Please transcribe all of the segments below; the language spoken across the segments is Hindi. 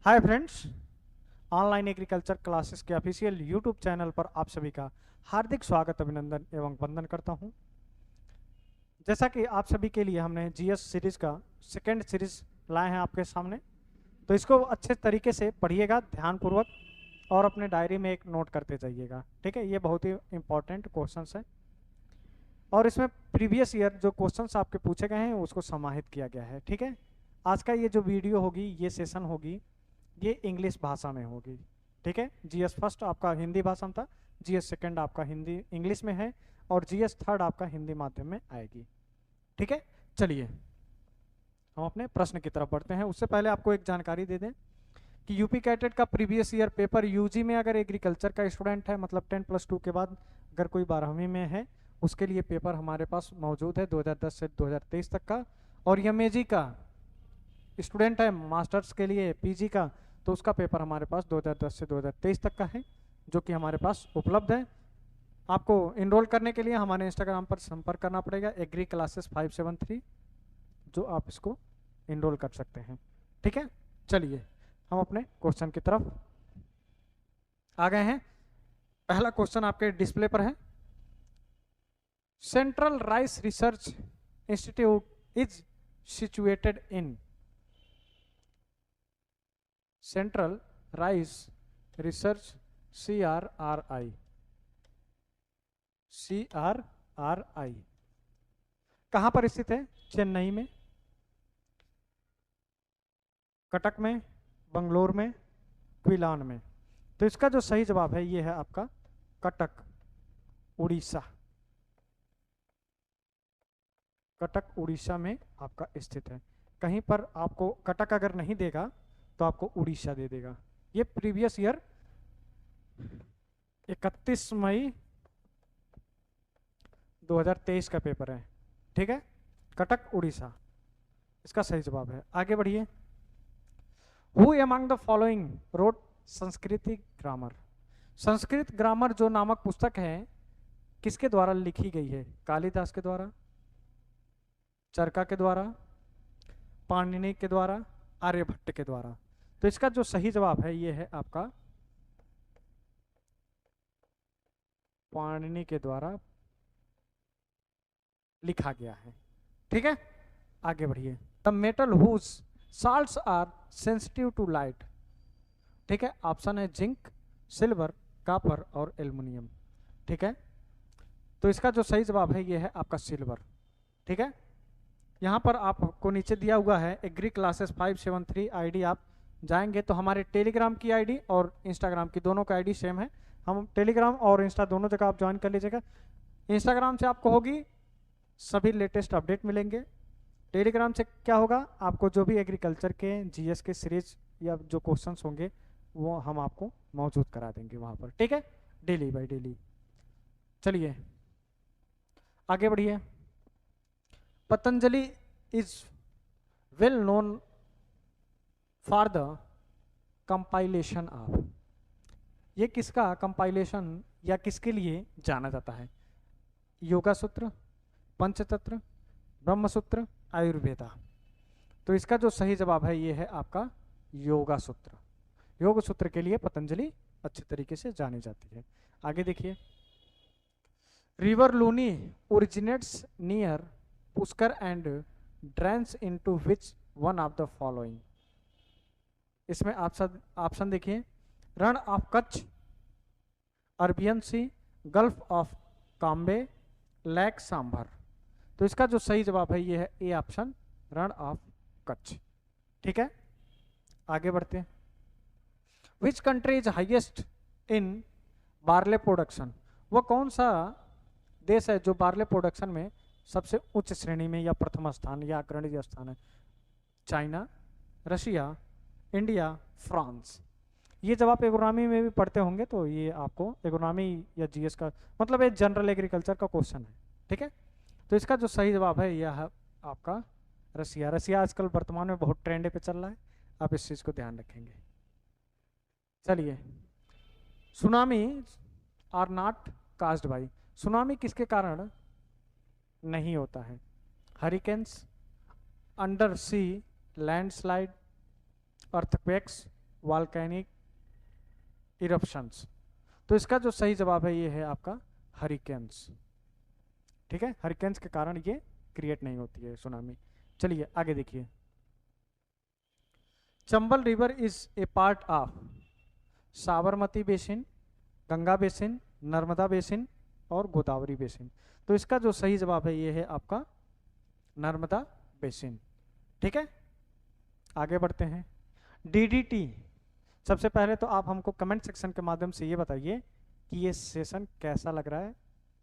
Hi friends, online agriculture classes के ऑफिशियल यूट्यूब चैनल पर आप सभी का हार्दिक स्वागत, अभिनंदन एवं वंदन करता हूं। जैसा कि आप सभी के लिए हमने जीएस सीरीज का सेकेंड सीरीज लाए हैं आपके सामने, तो इसको अच्छे तरीके से पढ़िएगा ध्यानपूर्वक और अपने डायरी में एक नोट करते जाइएगा। ठीक है, ये बहुत ही इंपॉर्टेंट क्वेश्चंस है और इसमें प्रीवियस ईयर जो क्वेश्चंस आपके पूछे गए हैं उसको समाहित किया गया है। ठीक है, आज का ये जो वीडियो होगी, ये सेशन होगी, ये इंग्लिश भाषा में होगी। ठीक है, जीएस फर्स्ट आपका हिंदी भाषा में था, जीएस सेकंड आपका हिंदी इंग्लिश में है और जीएस थर्ड आपका हिंदी माध्यम में आएगी। ठीक है, चलिए हम अपने प्रश्न की तरफ बढ़ते हैं। उससे पहले आपको एक जानकारी दे दें कि यूपी कैटेट का प्रीवियस ईयर पेपर यूजी में अगर एग्रीकल्चर का स्टूडेंट है, मतलब 10+2 के बाद अगर कोई 12वीं में है, उसके लिए पेपर हमारे पास मौजूद है 2010 से 2023 तक का। और एमएजी का स्टूडेंट है, मास्टर्स के लिए पीजी का, तो उसका पेपर हमारे पास 2010 से 2023 तक का है, जो कि हमारे पास उपलब्ध है। आपको इनरोल करने के लिए हमारे इंस्टाग्राम पर संपर्क करना पड़ेगा, एग्री क्लासेस 573, जो आप इसको इनरोल कर सकते हैं। ठीक है, चलिए हम अपने क्वेश्चन की तरफ आ गए हैं। पहला क्वेश्चन आपके डिस्प्ले पर है। Central rice research institute is situated in. Central rice research CRRI कहां पर स्थित है? चेन्नई में, कटक में, बंगलोर में, क्विलान में। तो इसका जो सही जवाब है ये है आपका कटक, उड़ीसा। कटक उड़ीसा में आपका स्थित है। कहीं पर आपको कटक अगर नहीं देगा तो आपको उड़ीसा दे देगा। ये प्रीवियस ईयर 31 मई 2023 का पेपर है। ठीक है, कटक उड़ीसा इसका सही जवाब है। आगे बढ़िए। Who among the following wrote Sanskrit grammar. Sanskrit grammar जो नामक पुस्तक है किसके द्वारा लिखी गई है? कालिदास के द्वारा, चरका के द्वारा, पाणिनि के द्वारा, आर्यभट्ट के द्वारा। तो इसका जो सही जवाब है ये है आपका पाणिनि के द्वारा लिखा गया है। ठीक है, आगे बढ़िए। The metal whose salts are sensitive to light. ठीक है, ऑप्शन है जिंक, सिल्वर, कॉपर और एल्युमिनियम। ठीक है, तो इसका जो सही जवाब है ये है आपका सिल्वर। ठीक है, यहाँ पर आपको नीचे दिया हुआ है एग्री क्लासेस 573 आईडी। आप जाएंगे तो हमारे टेलीग्राम की आईडी और इंस्टाग्राम की दोनों का आईडी सेम है। हम टेलीग्राम और इंस्टा दोनों जगह आप ज्वाइन कर लीजिएगा। इंस्टाग्राम से आपको होगी सभी लेटेस्ट अपडेट मिलेंगे। टेलीग्राम से क्या होगा, आपको जो भी एग्रीकल्चर के जीएस के सीरीज या जो क्वेश्चंस होंगे वो हम आपको मौजूद करा देंगे वहाँ पर। ठीक है, डेली बाय डेली। चलिए आगे बढ़िए। Patanjali is well known for the compilation of. ये किसका कंपाइलेशन या किसके लिए जाना जाता है? योगा सूत्र, पंचतंत्र, ब्रह्मसूत्र, आयुर्वेदा। तो इसका जो सही जवाब है ये है आपका योगा सूत्र। योग सूत्र के लिए पतंजलि अच्छे तरीके से जानी जाती है। आगे देखिए। River Luni originates near Pushkar and drains into which one of the following. इसमें ऑप्शन देखिए। Rann of Kutch, Arabian sea, gulf of Cambay, lake Sambhar. तो इसका जो सही जवाब है ये है A option, Rann of Kutch. ठीक है, आगे बढ़ते हैं। Which country is highest in barley production. वो कौन सा देश है जो बार्ले प्रोडक्शन में सबसे उच्च श्रेणी में या प्रथम स्थान या अग्रणी स्थान है? China, Russia, India, France. ये जब आप इकोनॉमी में भी पढ़ते होंगे तो ये आपको इकोनॉमी या जीएस का मतलब एक जनरल एग्रीकल्चर का क्वेश्चन है। ठीक है, तो इसका जो सही जवाब है यह है आपका रसिया। रसिया आजकल वर्तमान में बहुत ट्रेंड पे चल रहा है, आप इस चीज को ध्यान रखेंगे। चलिए। Tsunami are not caused by. Tsunami किसके कारण नहीं होता है? Hurricanes, under sea landslide, earthquakes, volcanic eruptions. तो इसका जो सही जवाब है ये है आपका हरिकेन्स। ठीक है, हरिकेन्स के कारण ये क्रिएट नहीं होती है सुनामी। चलिए आगे देखिए। Chambal river is a part of Sabarmati basin, Ganga basin, Narmada basin और गोदावरी बेसिन। तो इसका जो सही जवाब है ये है आपका नर्मदा बेसिन। ठीक है, आगे बढ़ते हैं। डीडीटी, सबसे पहले तो आप हमको कमेंट सेक्शन के माध्यम से ये बताइए कि ये सेशन कैसा लग रहा है,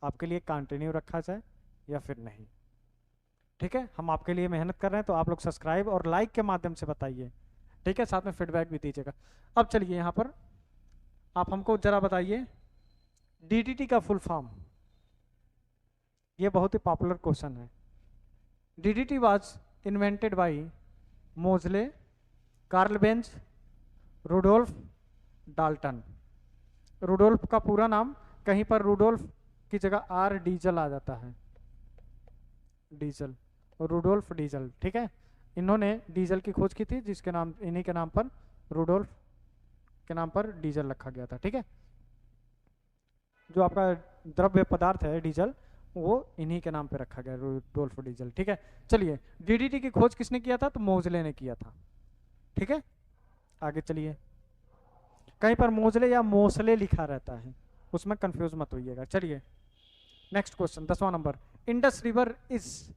आपके लिए कंटिन्यू रखा जाए या फिर नहीं। ठीक है, हम आपके लिए मेहनत कर रहे हैं, तो आप लोग सब्सक्राइब और लाइक के माध्यम से बताइए। ठीक है, साथ में फीडबैक भी दीजिएगा। अब चलिए यहाँ पर आप हमको जरा बताइए डीडीटी का फुल फॉर्म। ये बहुत ही पॉपुलर क्वेश्चन है। DDT was invented by Moseley, Karl Benz, Rudolf Dalton. Rudolf का पूरा नाम, कहीं पर रुडोल्फ की जगह आर डीजल आ जाता है, डीजल, रुडोल्फ डीजल। ठीक है, इन्होंने डीजल की खोज की थी, जिसके नाम, इन्हीं के नाम पर, रुडोल्फ के नाम पर डीजल रखा गया था। ठीक है, जो आपका द्रव्य पदार्थ है डीजल, वो इन्हीं के नाम पे रखा गया, रुडोल्फ डीजल। ठीक है, चलिए डीडीटी की खोज किसने किया था? तो मोजले ने किया था। ठीक है, आगे चलिए। कहीं पर मोजले या मोसले लिखा रहता है, उसमें कंफ्यूज मत होइएगा। चलिए नेक्स्ट क्वेश्चन, 10वां नंबर। Indus river is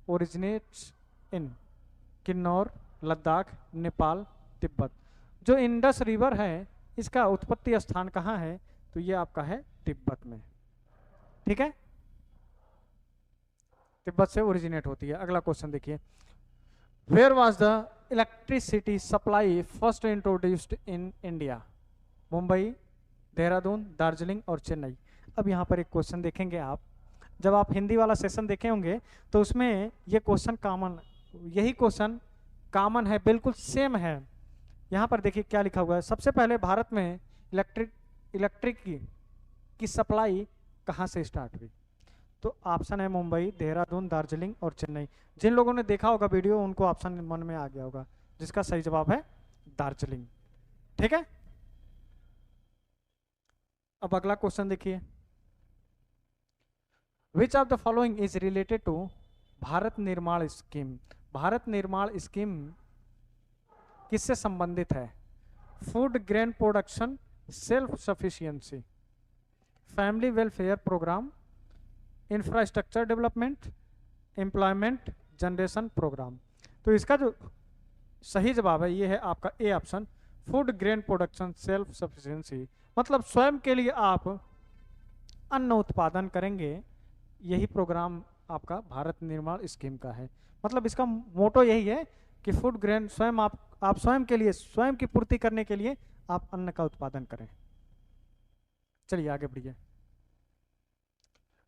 originates in Kinnaur, Ladakh, Nepal, Tibet. जो इंडस रिवर है इसका उत्पत्ति स्थान कहाँ है? तो ये आपका है तिब्बत में। ठीक है, तिब्बत से ओरिजिनेट होती है। अगला क्वेश्चन देखिए। Where was the electricity supply first introduced in India? Mumbai, Dehradun, Darjeeling और चेन्नई। अब यहाँ पर एक क्वेश्चन देखेंगे आप, जब आप हिंदी वाला सेशन देखे होंगे तो उसमें ये क्वेश्चन कॉमन, यही क्वेश्चन कॉमन है, बिल्कुल सेम है। यहाँ पर देखिए क्या लिखा हुआ है। सबसे पहले भारत में इलेक्ट्रिक की सप्लाई कहाँ से स्टार्ट हुई? तो ऑप्शन है मुंबई, देहरादून, दार्जिलिंग और चेन्नई। जिन लोगों ने देखा होगा वीडियो, उनको ऑप्शन मन में आ गया होगा, जिसका सही जवाब है दार्जिलिंग। ठीक है, अब अगला क्वेश्चन देखिए। Which of the following is related to Bharat Nirman scheme? Bharat Nirman scheme किससे संबंधित है? Food grain production, self sufficiency, family welfare programme, infrastructure development, employment generation programme. तो इसका जो सही जवाब है ये है आपका A option, food grain production self sufficiency. मतलब स्वयं के लिए आप अन्न उत्पादन करेंगे, यही प्रोग्राम आपका भारत निर्माण स्कीम का है। मतलब इसका मोटो यही है कि फूड ग्रेन स्वयं आप स्वयं के लिए, स्वयं की पूर्ति करने के लिए आप अन्न का उत्पादन करें। चलिए आगे बढ़िए।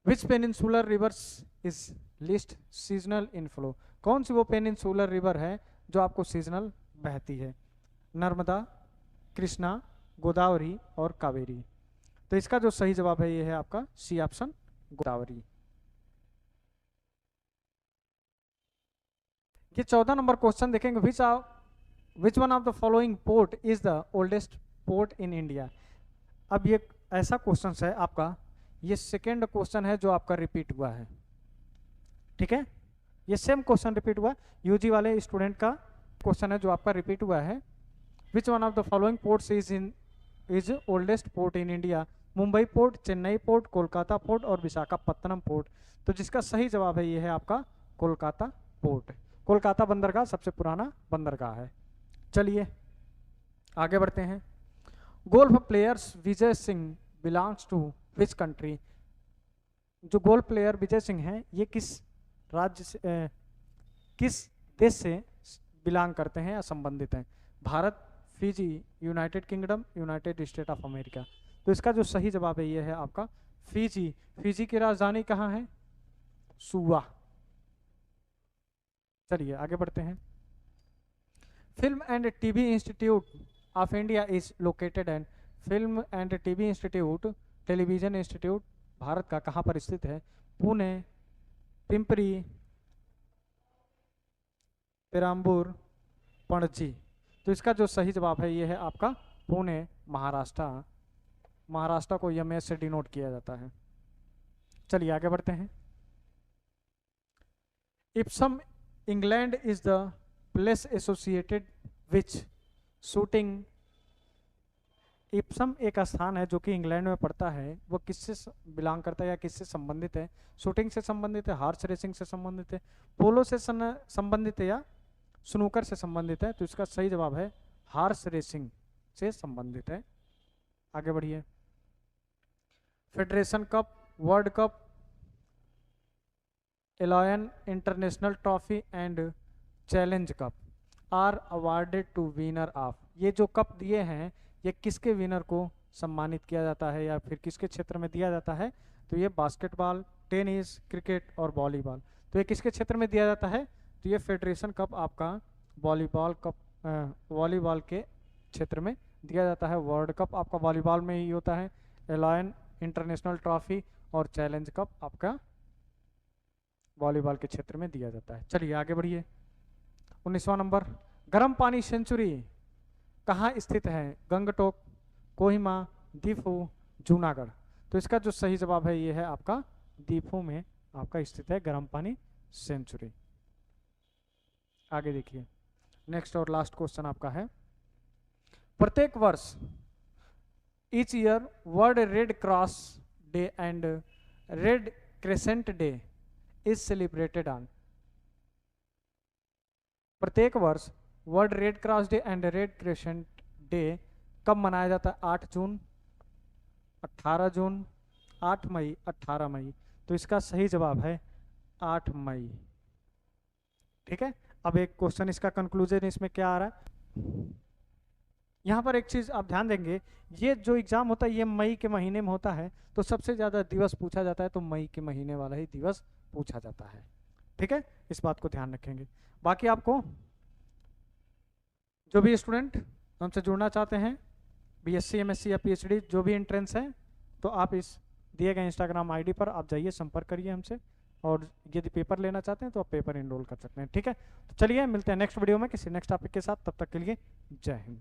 Which peninsular rivers is least seasonal inflow? कौन सी वो पेनिनसुलर रिवर है जो आपको सीजनल बहती है? नर्मदा, कृष्णा, गोदावरी और कावेरी। तो इसका जो सही जवाब है ये है आपका सी ऑप्शन, गोदावरी। ये 14 नंबर क्वेश्चन देखेंगे। विच one of the following port is the oldest port in India? अब ये ऐसा क्वेश्चन है आपका, ये सेकेंड क्वेश्चन है जो आपका रिपीट हुआ है। ठीक है, ये सेम क्वेश्चन रिपीट हुआ, यूजी वाले स्टूडेंट का क्वेश्चन है जो आपका रिपीट हुआ है। विच one of the following ports is oldest port in India? Mumbai port, Chennai port, Kolkata port और विशाखापत्तनम पोर्ट। तो जिसका सही जवाब है ये है आपका कोलकाता पोर्ट। कोलकाता बंदरगाह सबसे पुराना बंदरगाह है। चलिए आगे बढ़ते हैं। Golf players Vijay Singh belongs to which country? जो गोल्फ प्लेयर विजय सिंह हैं ये किस राज्य से, किस देश से बिलोंग करते हैं या संबंधित हैं? Bharat, Fiji, United kingdom, United state of America. तो इसका जो सही जवाब है ये है आपका फिजी। फिजी की राजधानी कहाँ है? सुवा। चलिए आगे बढ़ते हैं। Film and TV institute of India is located and? Film and TV institute, television institute Bharat का कहाँ पर स्थित है? पुणे, पिंपरी, पेराम्बूर, पणजी। तो इसका जो सही जवाब है ये है आपका पुणे, महाराष्ट्र। महाराष्ट्र को यम से डिनोट किया जाता है। चलिए आगे बढ़ते हैं। Epson England is the place associated which shooting. Epson एक स्थान है जो कि इंग्लैंड में पड़ता है, वो किससे बिलोंग करता है या किससे संबंधित है? शूटिंग से संबंधित है, हॉर्स रेसिंग से संबंधित है, पोलो से संबंधित है या स्नूकर से संबंधित है? तो इसका सही जवाब है हॉर्स रेसिंग से संबंधित है। आगे बढ़िए। फेडरेशन कप, वर्ल्ड कप, एलायन international trophy and challenge cup are awarded to winner of. ये जो कप दिए हैं ये किसके विनर को सम्मानित किया जाता है या फिर किसके क्षेत्र में दिया जाता है? तो ये बास्केटबॉल, टेनिस, क्रिकेट और वॉलीबॉल। तो ये किसके क्षेत्र में दिया जाता है? तो ये फेडरेशन कप आपका वॉलीबॉल कप, वॉलीबॉल के क्षेत्र में दिया जाता है। वर्ल्ड कप आपका वॉलीबॉल में ही होता है। एलायन इंटरनेशनल ट्रॉफी और चैलेंज कप आपका वॉलीबॉल के क्षेत्र में दिया जाता है। चलिए आगे बढ़िए। 19वां नंबर, गर्म पानी सेंचुरी कहाँ स्थित है? गंगटोक, कोहिमा, दीफू, जूनागढ़। तो इसका जो सही जवाब है ये है आपका दीफू में आपका स्थित है गर्म पानी सेंचुरी। आगे देखिए, नेक्स्ट और लास्ट क्वेश्चन आपका है, प्रत्येक वर्ष each year world red cross day and red crescent day is celebrated on. प्रत्येक वर्ष world red cross day and red crescent day कब मनाया जाता है? 8 जून, 18 जून, 8 मई, 18 मई। तो इसका सही जवाब है 8 मई। ठीक है, अब एक क्वेश्चन इसका कंक्लूजन इसमें क्या आ रहा है, यहाँ पर एक चीज आप ध्यान देंगे, ये जो एग्जाम होता है ये मई के महीने में होता है, तो सबसे ज्यादा दिवस पूछा जाता है तो मई के महीने वाला ही दिवस पूछा जाता है। ठीक है, इस बात को ध्यान रखेंगे। बाकी आपको जो भी स्टूडेंट हमसे जुड़ना चाहते हैं, बीएससी, एमएससी या पीएचडी जो भी एंट्रेंस है, तो आप इस दिए गए इंस्टाग्राम आईडी पर आप जाइए, संपर्क करिए हमसे, और यदि पेपर लेना चाहते हैं तो आप पेपर एनरोल कर सकते हैं। ठीक है, तो चलिए मिलते हैं नेक्स्ट वीडियो में किसी नेक्स्ट टॉपिक के साथ, तब तक के लिए जय हिंद।